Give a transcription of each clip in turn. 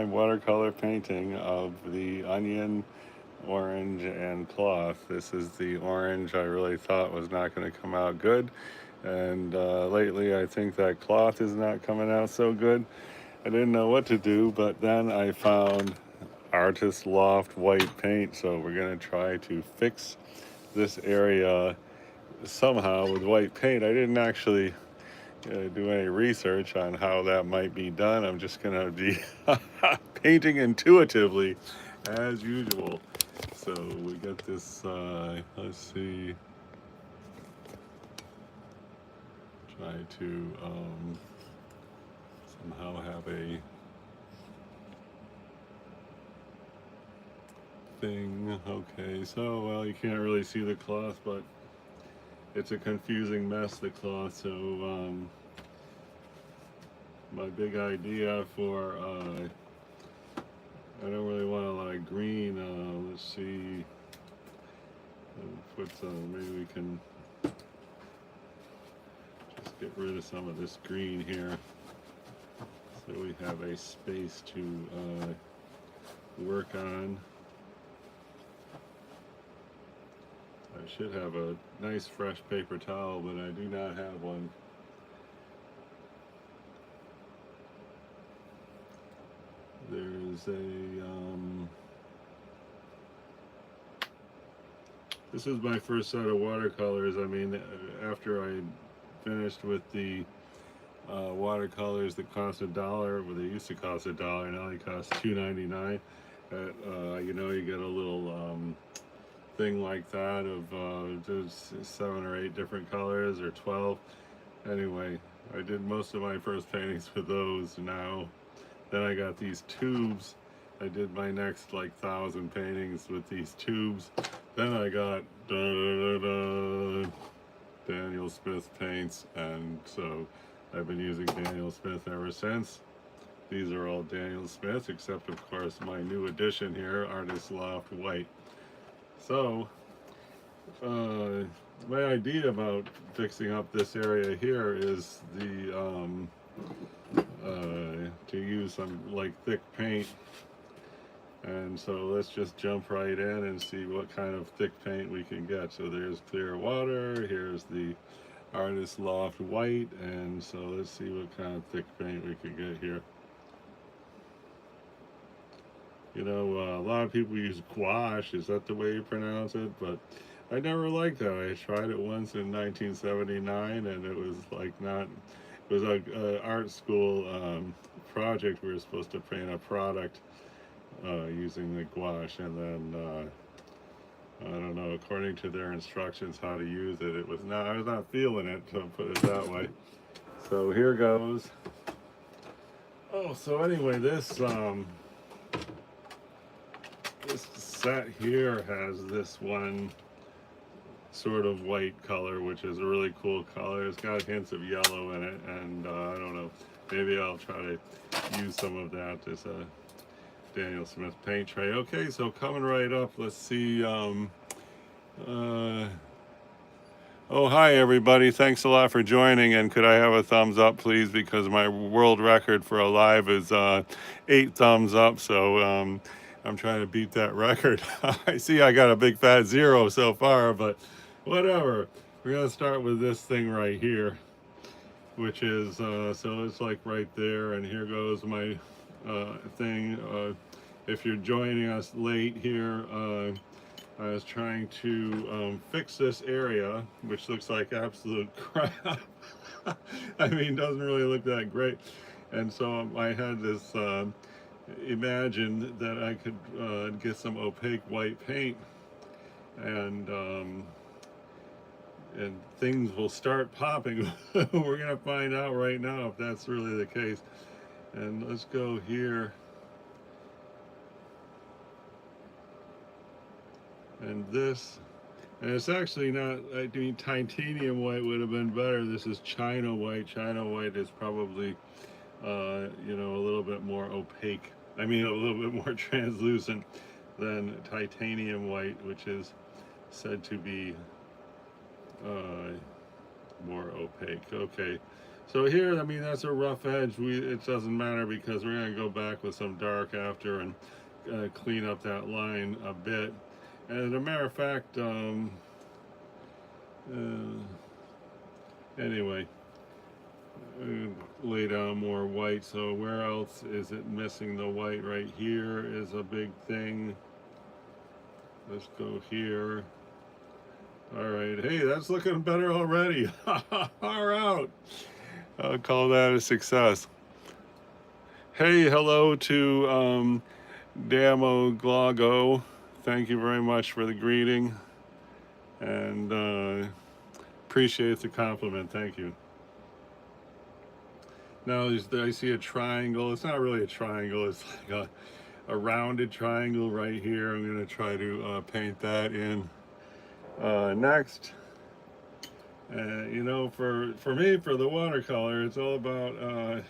Watercolor painting of the onion, orange, and cloth. This is the orange I really thought was not going to come out good. And lately I think that cloth is not coming out so good. I didn't know what to do, but then I found Artist Loft white paint. So we're going to try to fix this area somehow with white paint. I didn't actually do any research on how that might be done. I'm just going to be painting intuitively as usual. So we got this, let's see, try to somehow have a thing. Okay, so, well, you can't really see the cloth, but it's a confusing mess, the cloth. So my big idea for, I don't really want a lot of green. Let's see. Put some, maybe we can just get rid of some of this green here so we have a space to work on. I should have a nice fresh paper towel, but I do not have one. There's a this is my first set of watercolors. I mean, after I finished with the watercolors that cost $1, well, they used to cost $1, now they cost $2.99. You get a little thing like that of just 7 or 8 different colors, or 12. Anyway, I did most of my first paintings with those. Now then I got these tubes. I did my next like 1,000 paintings with these tubes. Then I got Daniel Smith paints, and so I've been using Daniel Smith ever since. These are all Daniel Smith, except of course my new addition here, Artist Loft White. So my idea about fixing up this area here is to use some like thick paint. And so let's just jump right in and see what kind of thick paint we can get. So there's clear water, here's the Artist Loft White, and so let's see what kind of thick paint we can get here. A lot of people use gouache, is that the way you pronounce it? But I never liked that. I tried it once in 1979, and it was like not, it was a art school project. We were supposed to paint a product using the gouache, and then I don't know, according to their instructions how to use it, I was not feeling it, to put it that way. So here goes. Oh, so anyway, this set here has this one sort of white color, which is a really cool color. It's got hints of yellow in it, and I don't know, maybe I'll try to use some of that as a Daniel Smith paint tray. Okay, so coming right up, let's see. Oh, hi everybody. Thanks a lot for joining, and could I have a thumbs up, please, because my world record for a live is 8 thumbs up, so I'm trying to beat that record. I see I got a big fat 0 so far, but whatever. We're going to start with this thing right here, which is, so it's like right there, and here goes my thing. If you're joining us late here, I was trying to fix this area, which looks like absolute crap. I mean, doesn't really look that great. And so I had this imagined that I could get some opaque white paint, and things will start popping. We're gonna find out right now if that's really the case. And let's go here. And this, and it's actually not, I mean, titanium white would have been better. This is China white. China white is probably, a little bit more opaque. I mean, a little bit more translucent than titanium white, which is said to be more opaque. Okay, So here, I mean, that's a rough edge. It doesn't matter because we're going to go back with some dark after and clean up that line a bit. And as a matter of fact, anyway, lay down more white. So where else is it missing the white? Right here is a big thing. Let's go here. All right. Hey, that's looking better already. Far out. I'll call that a success. Hey, hello to Damo Glago. Thank you very much for the greeting and appreciate the compliment. Thank you. Now I see a triangle. It's not really a triangle. It's like a rounded triangle right here. I'm going to try to paint that in next. You know, for me, for the watercolor, it's all about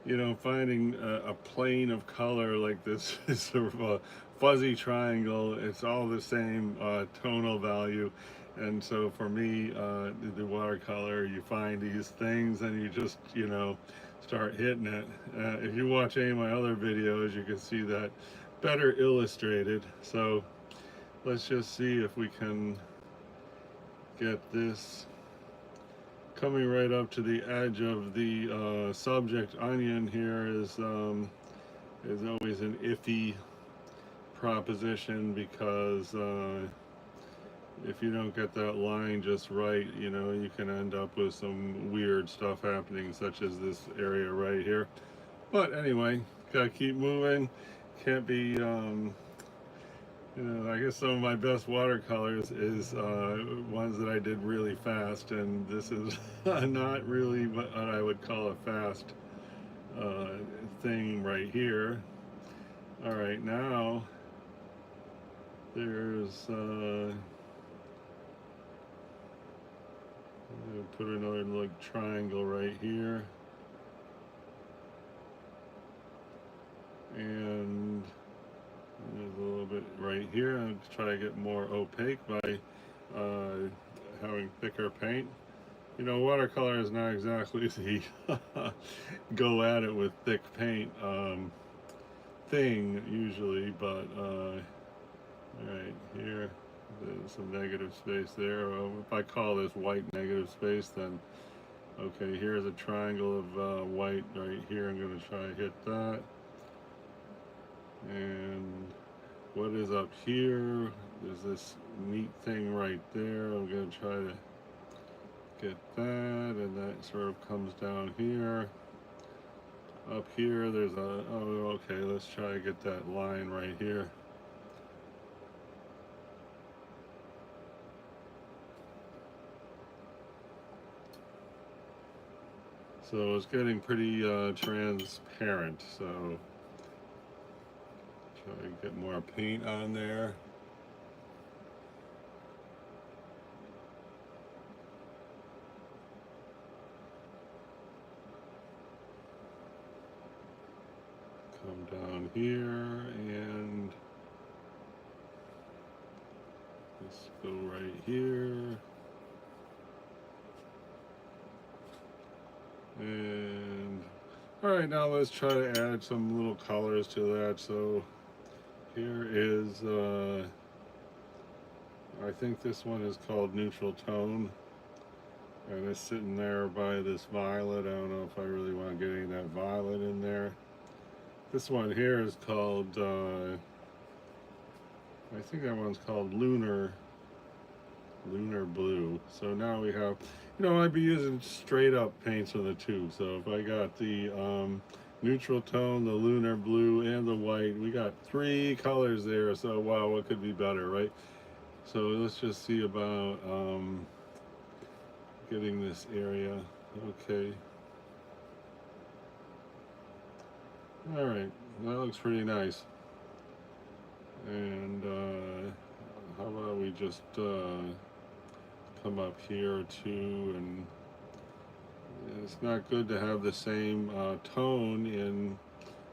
you know, finding a plane of color like this is sort of a fuzzy triangle. It's all the same tonal value. And so for me, the watercolor, you find these things and you just, you know, start hitting it. If you watch any of my other videos, you can see that better illustrated. So let's just see if we can get this coming right up to the edge of the subject. Onion here is always an iffy proposition because if you don't get that line just right, you know, you can end up with some weird stuff happening, such as this area right here. But anyway, gotta keep moving. Can't be you know, I guess some of my best watercolors is ones that I did really fast, and this is not really what I would call a fast thing right here. All right, now there's I'm gonna put another like triangle right here, and there's a little bit right here. I'm going to try to get more opaque by having thicker paint. You know, watercolor is not exactly the go at it with thick paint thing usually, but right here, there's some negative space there. If I call this white negative space, then okay, here's a triangle of white right here. I'm going to try to hit that. And what is up here? There's this neat thing right there. I'm going to try to get that, and that sort of comes down here. Up here, there's a, oh, okay, let's try to get that line right here. So it's getting pretty transparent, so try to get more paint on there. Come down here and let's go right here. And all right, now let's try to add some little colors to that. So here is, I think this one is called neutral tone. And it's sitting there by this violet. I don't know if I really want to get any of that violet in there. This one here is called, I think that one's called lunar blue. So now we have, you know, I'd be using straight up paints on the tube. So if I got the neutral tone, the lunar blue, and the white, we got 3 colors there. So wow, what could be better, right? So let's just see about getting this area. Okay. All right, that looks pretty nice. And how about we just come up here too, and it's not good to have the same tone in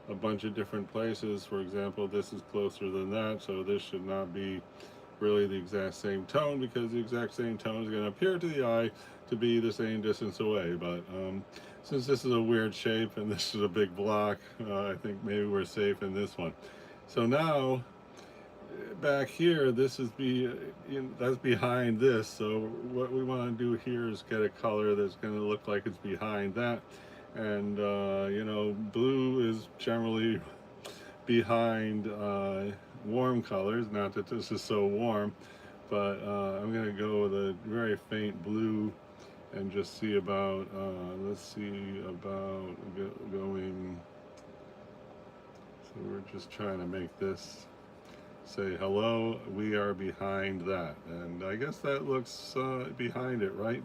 a bunch of different places. For example, this is closer than that, so this should not be really the exact same tone, because the exact same tone is going to appear to the eye to be the same distance away. But Since this is a weird shape and this is a big block, I think maybe we're safe in this one. So now back here, this is that's behind this. So what we want to do here is get a color that's going to look like it's behind that. And you know, blue is generally behind warm colors. Not that this is so warm, but I'm going to go with a very faint blue and just see about, let's see about going, so we're just trying to make this say hello, we are behind that. And I guess that looks behind it, right?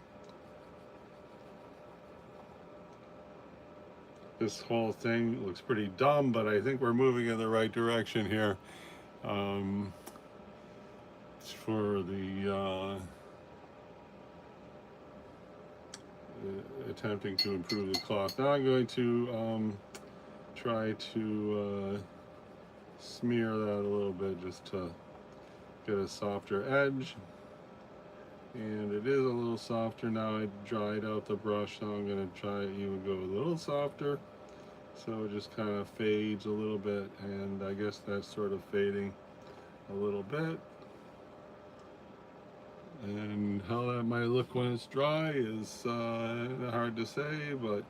This whole thing looks pretty dumb, but I think we're moving in the right direction here. For the attempting to improve the cloth. Now I'm going to try to smear that a little bit just to get a softer edge. And it is a little softer now. I dried out the brush, so I'm going to try even go a little softer. So it just kind of fades a little bit, and I guess that's sort of fading a little bit. And how that might look when it's dry is hard to say, but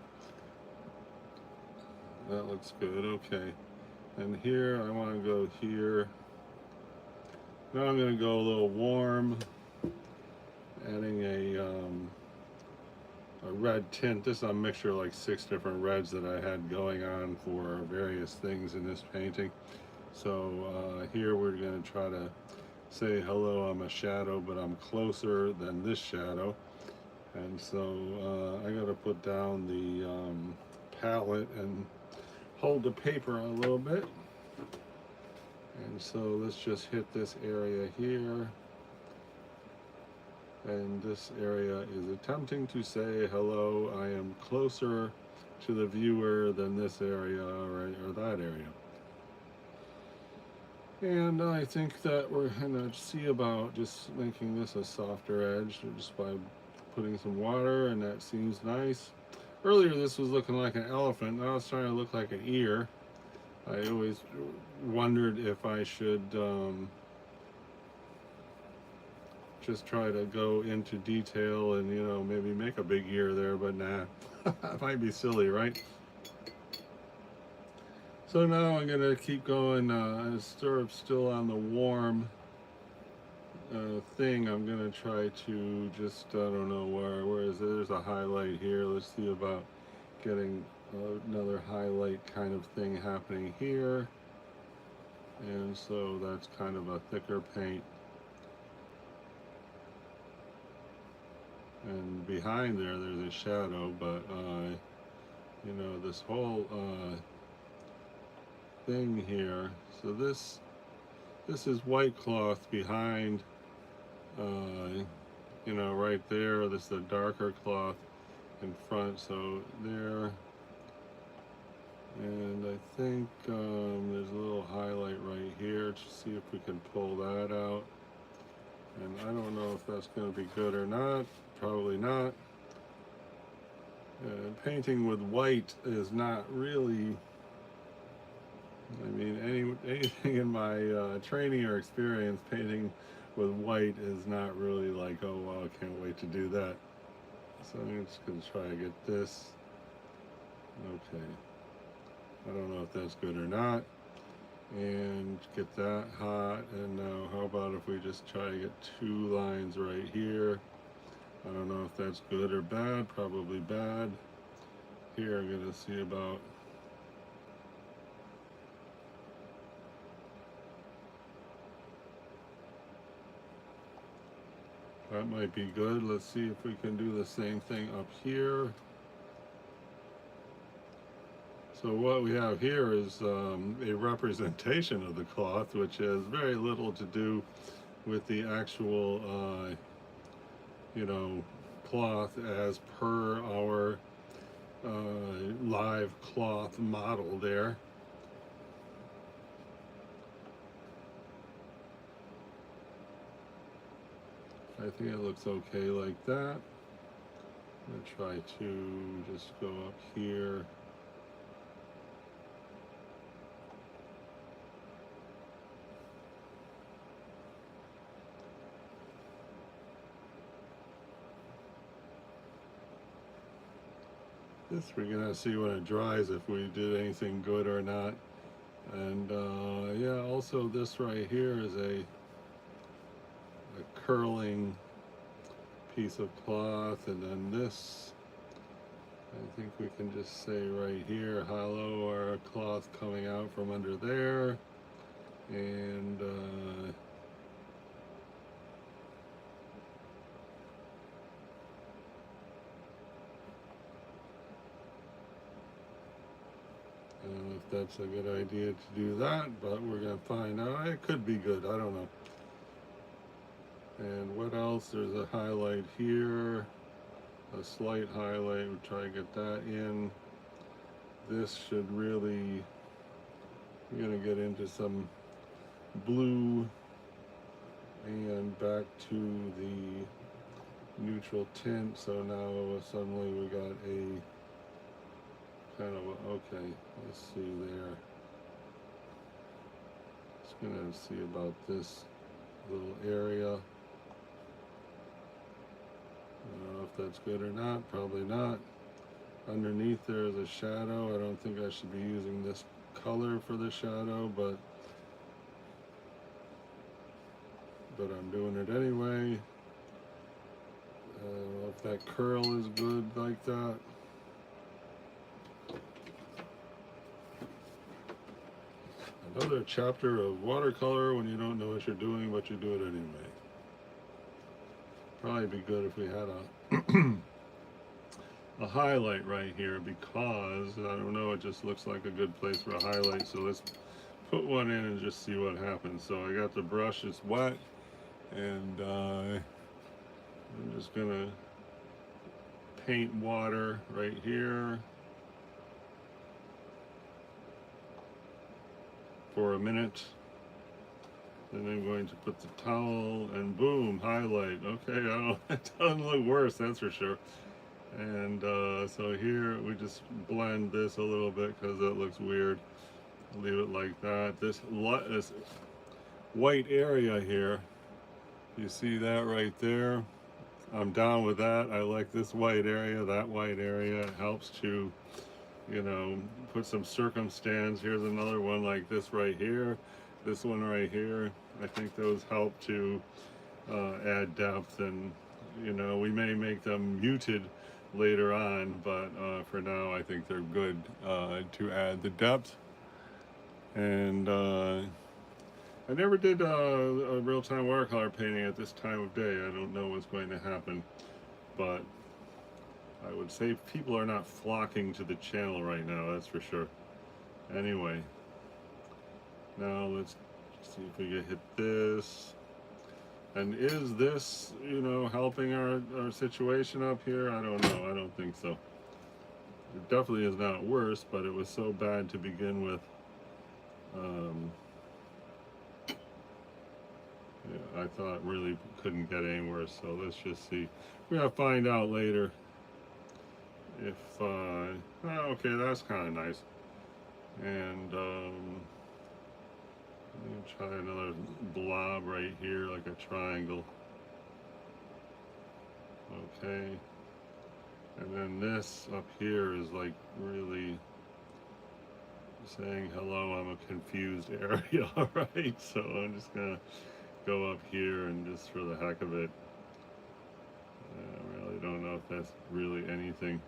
that looks good. Okay. And here, I want to go here. Now I'm going to go a little warm, adding a red tint. This is a mixture of like 6 different reds that I had going on for various things in this painting. So here we're going to try to say hello, I'm a shadow, but I'm closer than this shadow. And so I got to put down the palette and hold the paper a little bit. And so let's just hit this area here. And this area is attempting to say hello, I am closer to the viewer than this area, right, or that area. And I think that we're gonna see about just making this a softer edge just by putting some water, and that seems nice. Earlier this was looking like an elephant, now it's trying to look like an ear. I always wondered if I should just try to go into detail and, you know, maybe make a big ear there, but nah, it might be silly, right? So now I'm gonna keep going, sort of still on the warm thing. I'm gonna try to just, I don't know where is it? There's a highlight here. Let's see about getting another highlight kind of thing happening here. And so that's kind of a thicker paint. And behind there, there's a shadow, but you know, this whole thing here. So this is white cloth behind, you know, right there. This is a darker cloth in front. So there, and I think there's a little highlight right here to see if we can pull that out. And I don't know if that's going to be good or not. Probably not. Painting with white is not really, I mean, anything in my training or experience, painting with white is not really like, oh wow, I can't wait to do that. So I'm just going to try to get this. Okay. I don't know if that's good or not. And get that hot. And now how about if we just try to get 2 lines right here. I don't know if that's good or bad, probably bad. Here I'm going to see about, that might be good. Let's see if we can do the same thing up here. So what we have here is a representation of the cloth, which has very little to do with the actual, you know, cloth as per our live cloth model there. I think it looks okay like that. try to just go up here. This we're gonna see when it dries if we did anything good or not. And yeah, also this right here is a curling piece of cloth, and then this, I think we can just say right here, hollow, or a cloth coming out from under there, and I don't know if that's a good idea to do that, but we're gonna find out. It could be good, I don't know. And what else? There's a highlight here, a slight highlight. We'll try to get that in. This should really, we're gonna get into some blue and back to the neutral tint. So now suddenly we got a kind of okay, let's see there. Just gonna see about this little area. I don't know if that's good or not, probably not. Underneath there is a shadow. I don't think I should be using this color for the shadow, but I'm doing it anyway. I don't know if that curl is good like that. Another chapter of watercolor when you don't know what you're doing, but you do it anyway. Probably be good if we had a highlight right here, because I don't know, it just looks like a good place for a highlight. So let's put one in and just see what happens. So I got the brush, it's wet, and I'm just gonna paint water right here for a minute. Then I'm going to put the towel and boom, highlight. Okay, I don't, it doesn't look worse, that's for sure. And so here we just blend this a little bit because that looks weird. Leave it like that. This white area here, you see that right there? I'm down with that. I like this white area, that white area. It helps to, you know, put some circumstance. Here's another one like this right here. This one right here. I think those help to add depth, and you know, we may make them muted later on, but for now I think they're good to add the depth. And I never did a real-time watercolor painting at this time of day. I don't know what's going to happen, but I would say people are not flocking to the channel right now, that's for sure. Anyway, now let's see if we can hit this. And is this, you know, helping our situation up here? I don't know. I don't think so. It definitely is not worse, but it was so bad to begin with. Yeah, I thought really couldn't get any worse. So let's just see. We're gonna find out later if. Oh, okay, that's kind of nice. And let me try another blob right here, like a triangle. Okay. And then this up here is like really saying, hello, I'm a confused area, alright? So I'm just gonna go up here and just for the heck of it. I really don't know if that's really anything.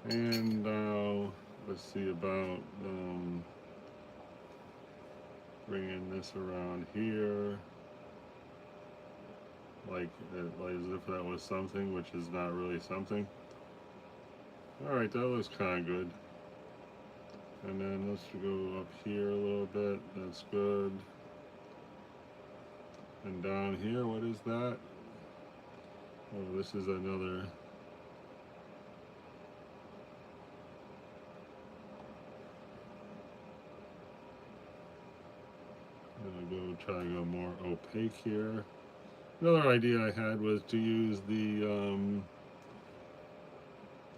And now, let's see about bringing this around here. Like as if that was something, which is not really something. Alright, that looks kind of good. And then let's go up here a little bit. That's good. And down here, what is that? Oh, this is another. I'm gonna go try to go more opaque here. Another idea I had was to use the,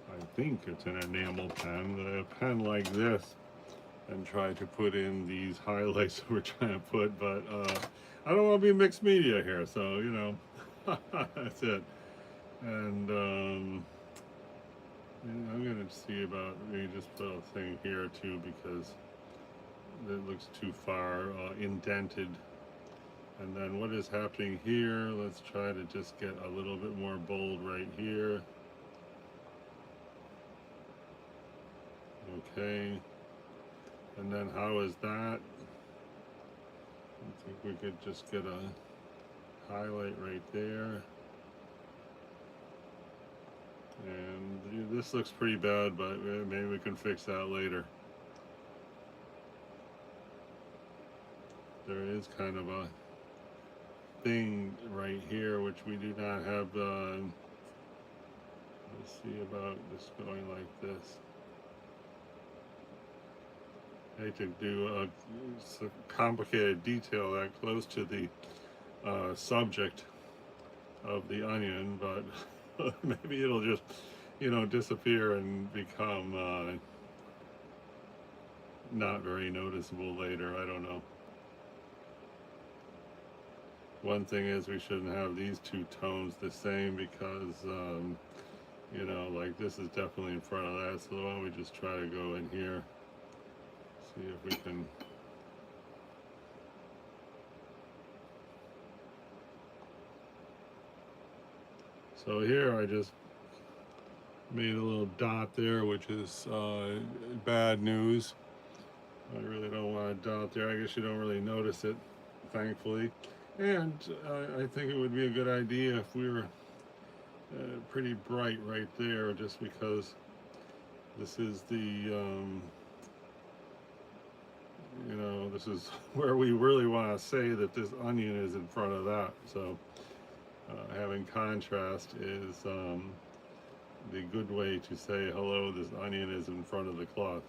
I think it's an enamel pen, a pen like this, and try to put in these highlights that we're trying to put, but I don't want to be mixed media here, so, you know, that's it. And I'm going to see about, maybe just put a thing here too, because it looks too far indented. And then what is happening here, let's try to just get a little bit more bold right here. Okay, and then how is that? I think we could just get a highlight right there. And this looks pretty bad, but maybe we can fix that later. There is kind of a thing right here which we do not have. Let's see about just going like this. I hate to do a complicated detail that close to the subject of the onion, but maybe it'll just, you know, disappear and become not very noticeable later. I don't know. One thing is we shouldn't have these two tones the same because, you know, like this is definitely in front of that. So why don't we just try to go in here, see if we can. So here I just made a little dot there, which is bad news. I really don't want a dot there. I guess you don't really notice it, thankfully. And I think it would be a good idea if we were pretty bright right there, just because this is the, you know, this is where we really want to say that this onion is in front of that. So having contrast is the good way to say, hello, this onion is in front of the cloth.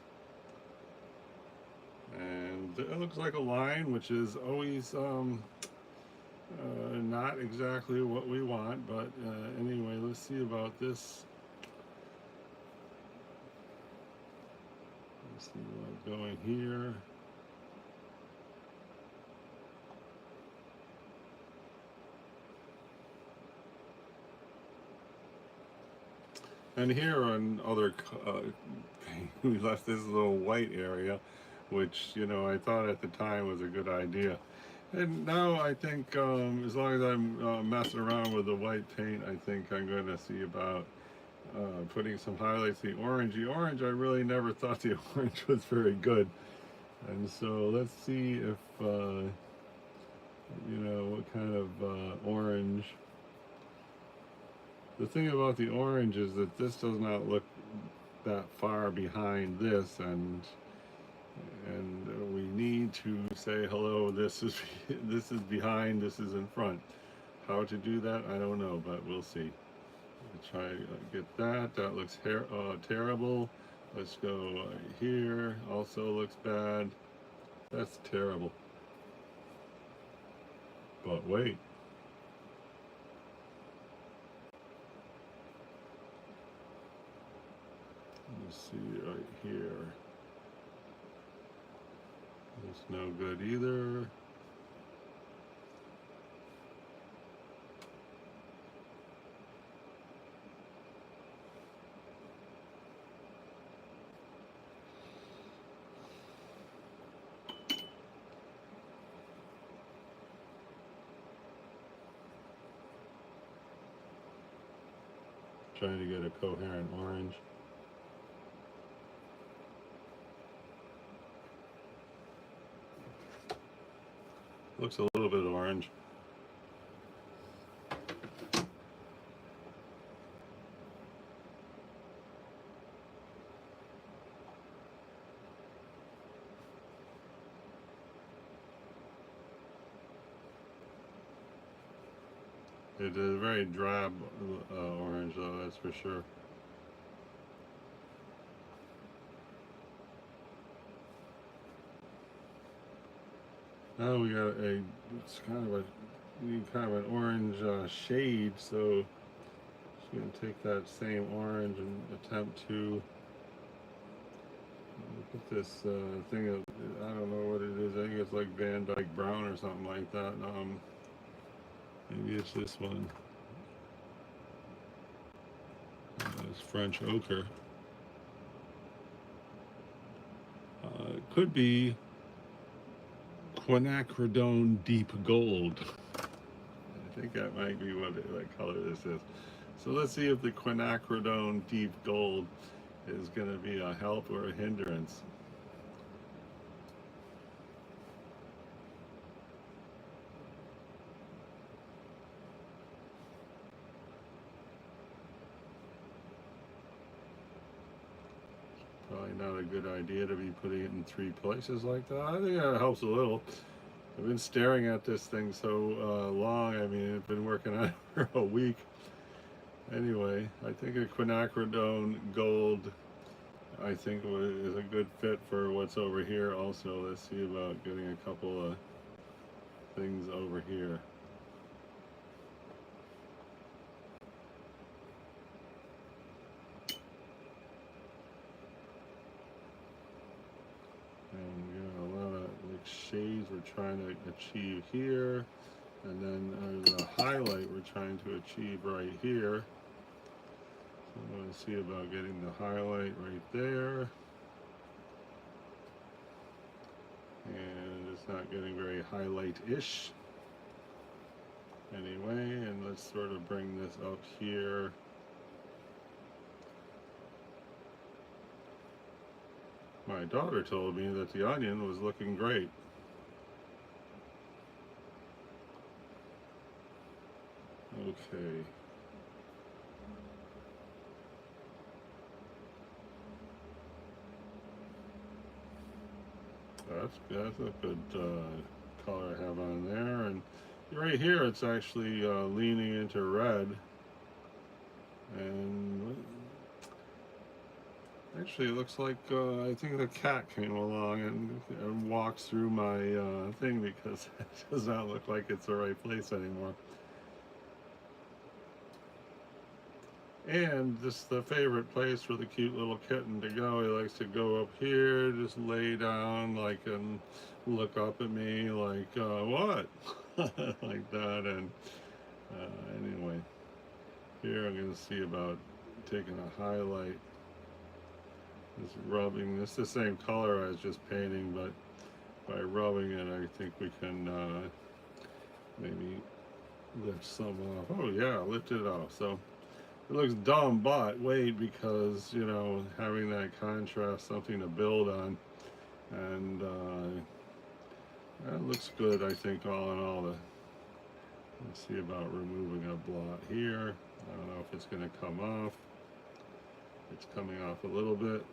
And it looks like a line, which is always not exactly what we want, but anyway, let's see about this. Let's see about going here. And here on other, we left this little white area, which, you know, I thought at the time was a good idea. And now I think as long as I'm messing around with the white paint, I think I'm going to see about putting some highlights. The orange, I really never thought the orange was very good. And so let's see if, you know, what kind of orange. The thing about the orange is that this does not look that far behind this, and we need to say hello. This is this is behind. This is in front. How to do that, I don't know, but we'll see. I'll try to get that. That looks terrible. Let's go here. Also looks bad. That's terrible. But wait. Let's see right here. It's no good either. Trying to get a coherent orange. Looks a little bit orange. It is a very drab orange, though, that's for sure. Now we got it's kind of a need kind of an orange shade, so just going to take that same orange and attempt to put this thing of, I don't know what it is. I think it's like Van Dyke Brown or something like that. Maybe it's this one. It's French ochre. It could be quinacridone deep gold. I think that might be what color this is. So let's see if the quinacridone deep gold is going to be a help or a hindrance. Probably not a good idea to be putting it in 3 places like that. I think that helps a little. I've been staring at this thing so long. I mean, I've been working on it for a week. Anyway, I think a quinacridone gold, I think, is a good fit for what's over here also. Let's see about getting a couple of things over here. And a lot of like shades we're trying to achieve here. And then there's a highlight we're trying to achieve right here. So I'm going to see about getting the highlight right there. And it's not getting very highlight-ish. Anyway, and let's sort of bring this up here. My daughter told me that the onion was looking great. Okay. That's a good color I have on there, and right here it's actually leaning into red, and actually it looks like I think the cat came along and walked through my thing, because it does not look like it's the right place anymore. And this is the favorite place for the cute little kitten to go. He likes to go up here, just lay down, like, and look up at me, like, what? Like that. And anyway, here I'm going to see about taking a highlight. Just rubbing. This is the same color I was just painting, but by rubbing it, I think we can maybe lift some off. Oh yeah, lift it off. So it looks dumb, but wait, because, you know, having that contrast, something to build on, and that looks good, I think, all in all. Let's see about removing a blot here. I don't know if it's going to come off. It's coming off a little bit.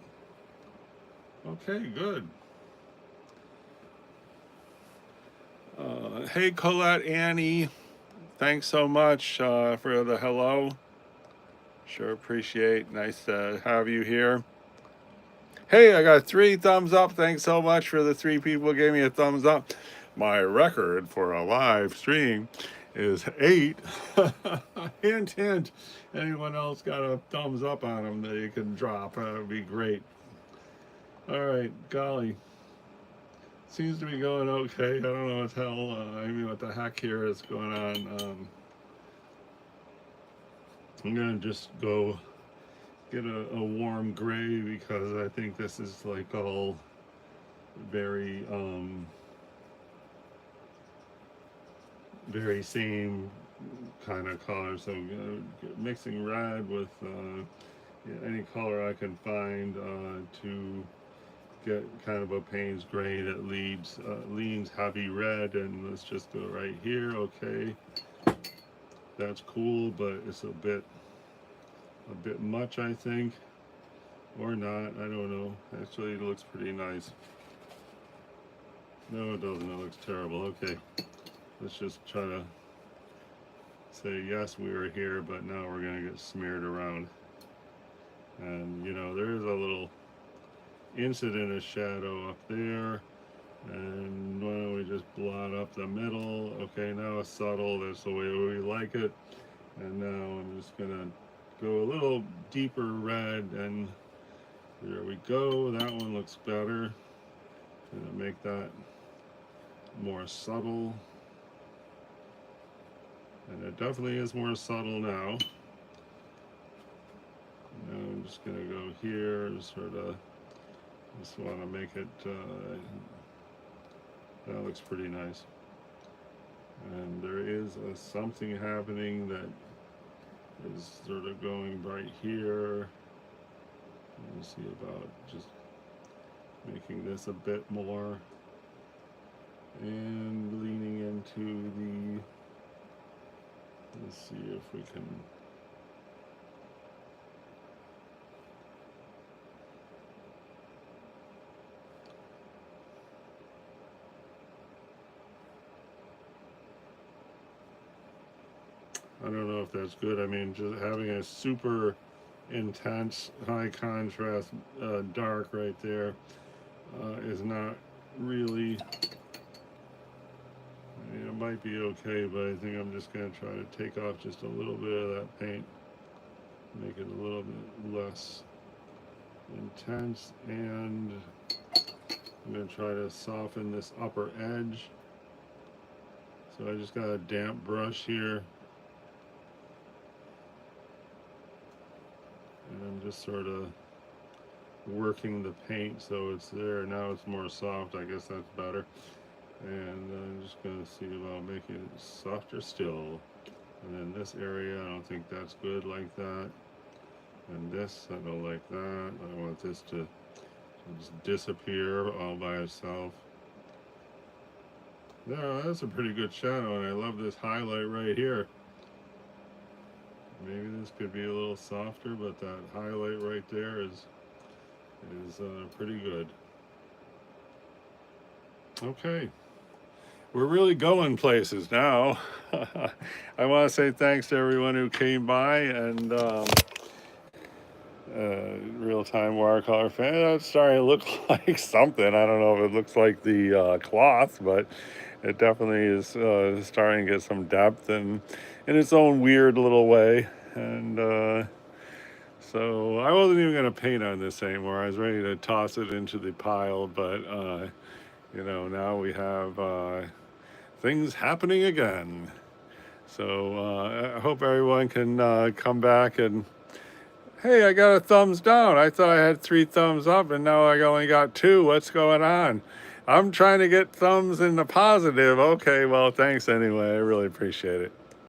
Okay, good. Hey, Colette, Annie, thanks so much for the hello. Sure appreciate. Nice to have you here. Hey, I got 3 thumbs up. Thanks so much for the 3 people who gave me a thumbs up. My record for a live stream is 8. Hint, hint. Anyone else got a thumbs up on them that you can drop? That would be great. All right, golly. Seems to be going okay. I don't know what the heck here is going on. I'm gonna just go get a warm gray, because I think this is like all very very same kind of color. So mixing red with any color I can find to get kind of a Payne's gray that leans heavy red. And let's just go right here. Okay, that's cool, but it's a bit much, I think, or not. I don't know. Actually, it looks pretty nice. No, it doesn't. It looks terrible. Okay, let's just try to say yes, we were here, but now we're gonna get smeared around. And you know, there is a little incident of shadow up there, And why don't we just blot up the middle? Okay, now it's subtle. That's the way we like it. And now I'm just gonna go a little deeper red, and there we go. That one looks better. Gonna make that more subtle. And it definitely is more subtle now. Now I'm just gonna go here, sort of, just wanna make it, that looks pretty nice. And there is something happening that is sort of going right here. Let me see about just making this a bit more and leaning into the, let's see if we can, I don't know if that's good. I mean, just having a super intense, high contrast dark right there is not really, I mean, it might be okay, but I think I'm just going to try to take off just a little bit of that paint, make it a little bit less intense, and I'm going to try to soften this upper edge. So I just got a damp brush here. And I'm just sort of working the paint so it's there. Now it's more soft. I guess that's better. And I'm just going to see about making it softer still. And then this area, I don't think that's good like that. And this, I don't like that. I want this to just disappear all by itself. No, that's a pretty good shadow, and I love this highlight right here. Maybe this could be a little softer, but that highlight right there is pretty good. Okay, we're really going places now. I want to say thanks to everyone who came by, and real-time watercolor fan. It's starting to look like something. I don't know if it looks like the cloth, but it definitely is starting to get some depth and in its own weird little way. And so I wasn't even going to paint on this anymore. I was ready to toss it into the pile, but you know, now we have things happening again. So I hope everyone can come back and, hey, I got a thumbs down. I thought I had 3 thumbs up, and now I only got 2. What's going on? I'm trying to get thumbs in the positive. Okay, well, thanks anyway. I really appreciate it.